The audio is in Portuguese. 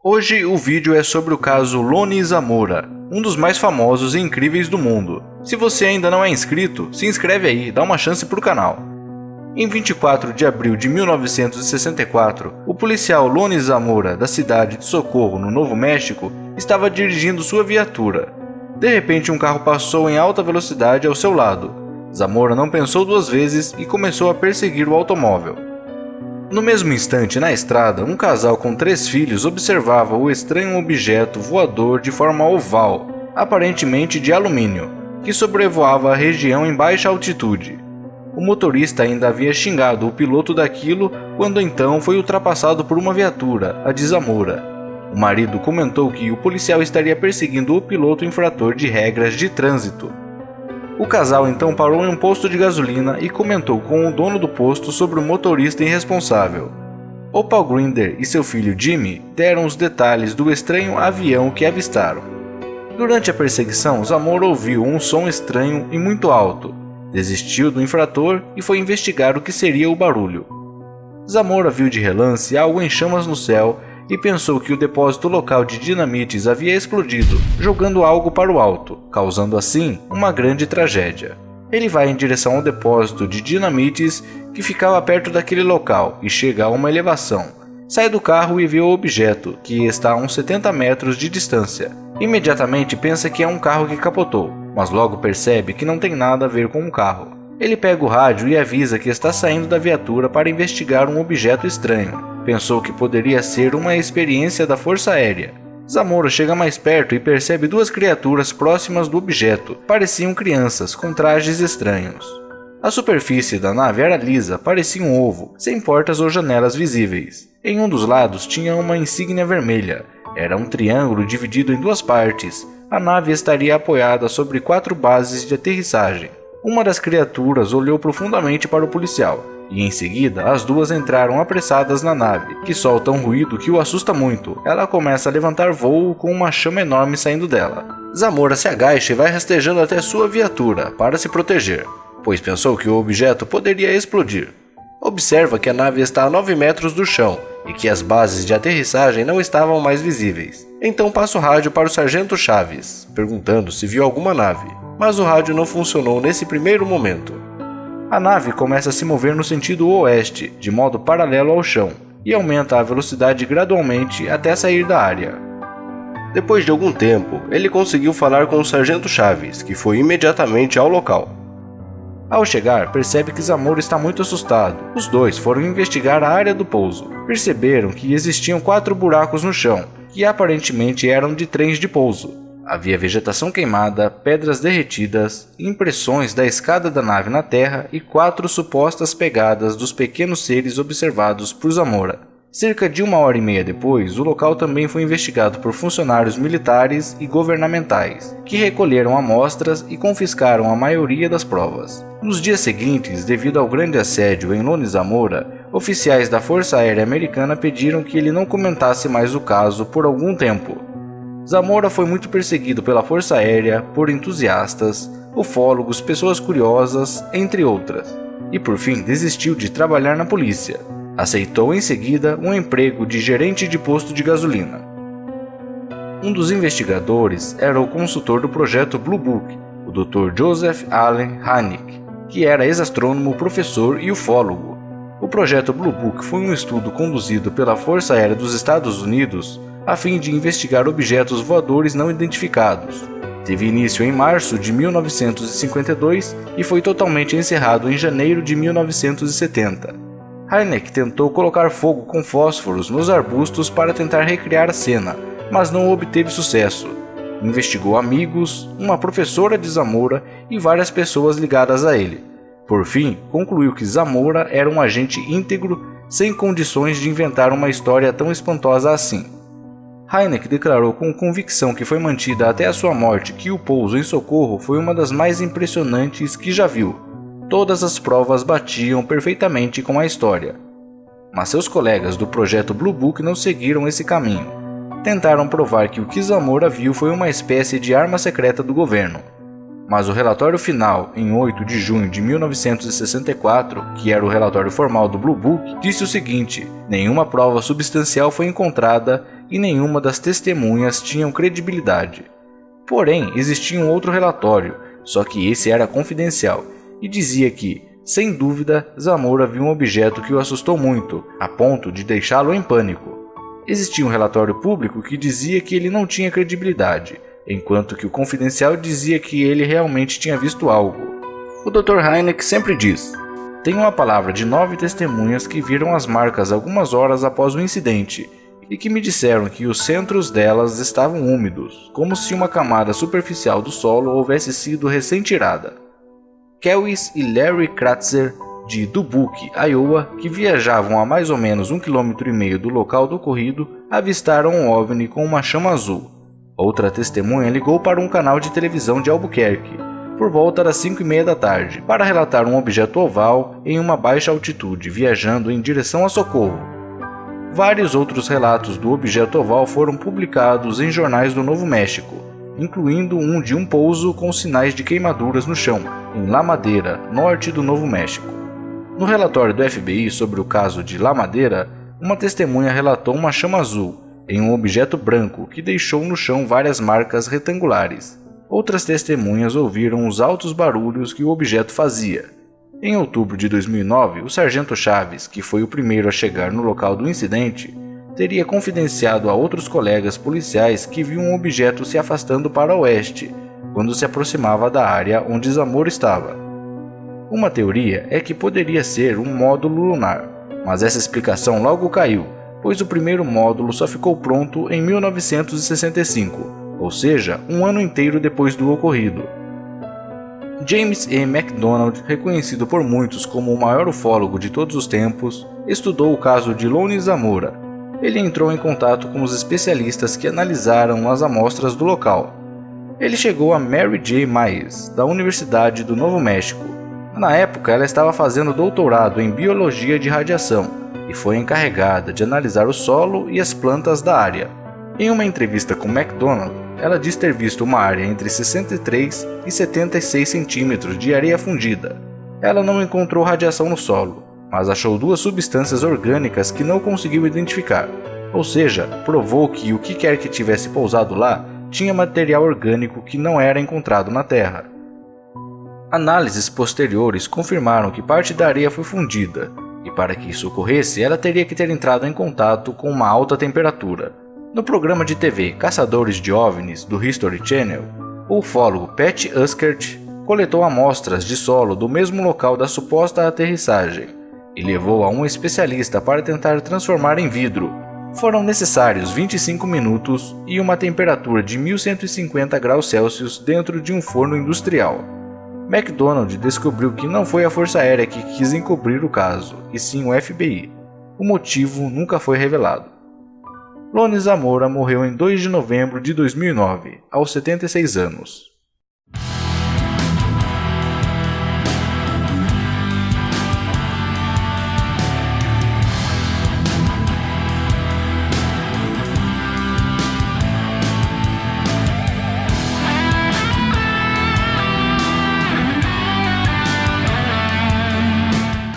Hoje o vídeo é sobre o caso Loni Zamora, um dos mais famosos e incríveis do mundo. Se você ainda não é inscrito, se inscreve aí, dá uma chance pro canal. Em 24 de abril de 1964, o policial Loni Zamora, da cidade de Socorro, no Novo México, estava dirigindo sua viatura. De repente, um carro passou em alta velocidade ao seu lado. Zamora não pensou duas vezes e começou a perseguir o automóvel. No mesmo instante, na estrada, um casal com 3 filhos observava o estranho objeto voador de forma oval, aparentemente de alumínio, que sobrevoava a região em baixa altitude. O motorista ainda havia xingado o piloto daquilo quando então foi ultrapassado por uma viatura, a de Zamora. O marido comentou que o policial estaria perseguindo o piloto infrator de regras de trânsito. O casal então parou em um posto de gasolina e comentou com o dono do posto sobre o motorista irresponsável. O Paul Grinder e seu filho Jimmy deram os detalhes do estranho avião que avistaram. Durante a perseguição, Zamora ouviu um som estranho e muito alto. Desistiu do infrator e foi investigar o que seria o barulho. Zamora viu de relance algo em chamas no céu e pensou que o depósito local de dinamites havia explodido, jogando algo para o alto, causando assim uma grande tragédia. Ele vai em direção ao depósito de dinamites que ficava perto daquele local e chega a uma elevação. Sai do carro e vê o objeto, que está a uns 70 metros de distância. Imediatamente pensa que é um carro que capotou, mas logo percebe que não tem nada a ver com um carro. Ele pega o rádio e avisa que está saindo da viatura para investigar um objeto estranho. Pensou que poderia ser uma experiência da Força Aérea. Zamora chega mais perto e percebe 2 criaturas próximas do objeto. Pareciam crianças, com trajes estranhos. A superfície da nave era lisa, parecia um ovo, sem portas ou janelas visíveis. Em um dos lados tinha uma insígnia vermelha. Era um triângulo dividido em 2 partes. A nave estaria apoiada sobre 4 bases de aterrissagem. Uma das criaturas olhou profundamente para o policial. E em seguida, as 2 entraram apressadas na nave, que solta um ruído que o assusta muito. Ela começa a levantar voo com uma chama enorme saindo dela. Zamora se agacha e vai rastejando até sua viatura para se proteger, pois pensou que o objeto poderia explodir. Observa que a nave está a 9 metros do chão e que as bases de aterrissagem não estavam mais visíveis. Então passa o rádio para o Sargento Chaves, perguntando se viu alguma nave, mas o rádio não funcionou nesse primeiro momento. A nave começa a se mover no sentido oeste, de modo paralelo ao chão, e aumenta a velocidade gradualmente até sair da área. Depois de algum tempo, ele conseguiu falar com o Sargento Chaves, que foi imediatamente ao local. Ao chegar, percebe que Zamora está muito assustado. Os 2 foram investigar a área do pouso. Perceberam que existiam 4 buracos no chão, que aparentemente eram de trens de pouso. Havia vegetação queimada, pedras derretidas, impressões da escada da nave na terra e 4 supostas pegadas dos pequenos seres observados por Zamora. Cerca de 1h30 depois, o local também foi investigado por funcionários militares e governamentais, que recolheram amostras e confiscaram a maioria das provas. Nos dias seguintes, devido ao grande assédio em Loni Zamora, oficiais da Força Aérea Americana pediram que ele não comentasse mais o caso por algum tempo. Zamora foi muito perseguido pela Força Aérea, por entusiastas, ufólogos, pessoas curiosas, entre outras, e por fim desistiu de trabalhar na polícia. Aceitou em seguida um emprego de gerente de posto de gasolina. Um dos investigadores era o consultor do projeto Blue Book, o Dr. Joseph Allen Hynek, que era ex-astrônomo, professor e ufólogo. O projeto Blue Book foi um estudo conduzido pela Força Aérea dos Estados Unidos a fim de investigar objetos voadores não identificados. Teve início em março de 1952 e foi totalmente encerrado em janeiro de 1970. Hynek tentou colocar fogo com fósforos nos arbustos para tentar recriar a cena, mas não obteve sucesso. Investigou amigos, uma professora de Zamora e várias pessoas ligadas a ele. Por fim, concluiu que Zamora era um agente íntegro, sem condições de inventar uma história tão espantosa assim. Hynek declarou com convicção que foi mantida até a sua morte que o pouso em Socorro foi uma das mais impressionantes que já viu. Todas as provas batiam perfeitamente com a história. Mas seus colegas do projeto Blue Book não seguiram esse caminho. Tentaram provar que o que Zamora viu foi uma espécie de arma secreta do governo. Mas o relatório final, em 8 de junho de 1964, que era o relatório formal do Blue Book, disse o seguinte: nenhuma prova substancial foi encontrada e nenhuma das testemunhas tinham credibilidade. Porém, existia um outro relatório, só que esse era confidencial, e dizia que, sem dúvida, Zamora viu um objeto que o assustou muito, a ponto de deixá-lo em pânico. Existia um relatório público que dizia que ele não tinha credibilidade, enquanto que o confidencial dizia que ele realmente tinha visto algo. O Dr. Hynek sempre diz: "Tenho uma palavra de 9 testemunhas que viram as marcas algumas horas após o incidente e que me disseram que os centros delas estavam úmidos, como se uma camada superficial do solo houvesse sido recém-tirada." Kelwis e Larry Kratzer, de Dubuque, Iowa, que viajavam a mais ou menos 1,5 km do local do ocorrido, avistaram um OVNI com uma chama azul. Outra testemunha ligou para um canal de televisão de Albuquerque, por volta das 5:30 da tarde, para relatar um objeto oval em uma baixa altitude viajando em direção a Socorro. Vários outros relatos do objeto oval foram publicados em jornais do Novo México, incluindo um de um pouso com sinais de queimaduras no chão, em La Madera, norte do Novo México. No relatório do FBI sobre o caso de La Madera, uma testemunha relatou uma chama azul em um objeto branco que deixou no chão várias marcas retangulares. Outras testemunhas ouviram os altos barulhos que o objeto fazia. Em outubro de 2009, o sargento Chaves, que foi o primeiro a chegar no local do incidente, teria confidenciado a outros colegas policiais que viu um objeto se afastando para o oeste, quando se aproximava da área onde Zamora estava. Uma teoria é que poderia ser um módulo lunar, mas essa explicação logo caiu, pois o primeiro módulo só ficou pronto em 1965, ou seja, um ano inteiro depois do ocorrido. James E. McDonald, reconhecido por muitos como o maior ufólogo de todos os tempos, estudou o caso de Lonnie Zamora. Ele entrou em contato com os especialistas que analisaram as amostras do local. Ele chegou a Mary J. Myers, da Universidade do Novo México. Na época, ela estava fazendo doutorado em biologia de radiação e foi encarregada de analisar o solo e as plantas da área. Em uma entrevista com McDonald, ela diz ter visto uma área entre 63 e 76 centímetros de areia fundida. Ela não encontrou radiação no solo, mas achou 2 substâncias orgânicas que não conseguiu identificar, ou seja, provou que o que quer que tivesse pousado lá tinha material orgânico que não era encontrado na Terra. Análises posteriores confirmaram que parte da areia foi fundida, e para que isso ocorresse, ela teria que ter entrado em contato com uma alta temperatura. No programa de TV Caçadores de OVNIs do History Channel, o ufólogo Pat Uskert coletou amostras de solo do mesmo local da suposta aterrissagem e levou a um especialista para tentar transformar em vidro. Foram necessários 25 minutos e uma temperatura de 1150 graus Celsius dentro de um forno industrial. McDonald descobriu que não foi a Força Aérea que quis encobrir o caso, e sim o FBI. O motivo nunca foi revelado. Lonnie Zamora morreu em 2 de novembro de 2009, aos 76 anos.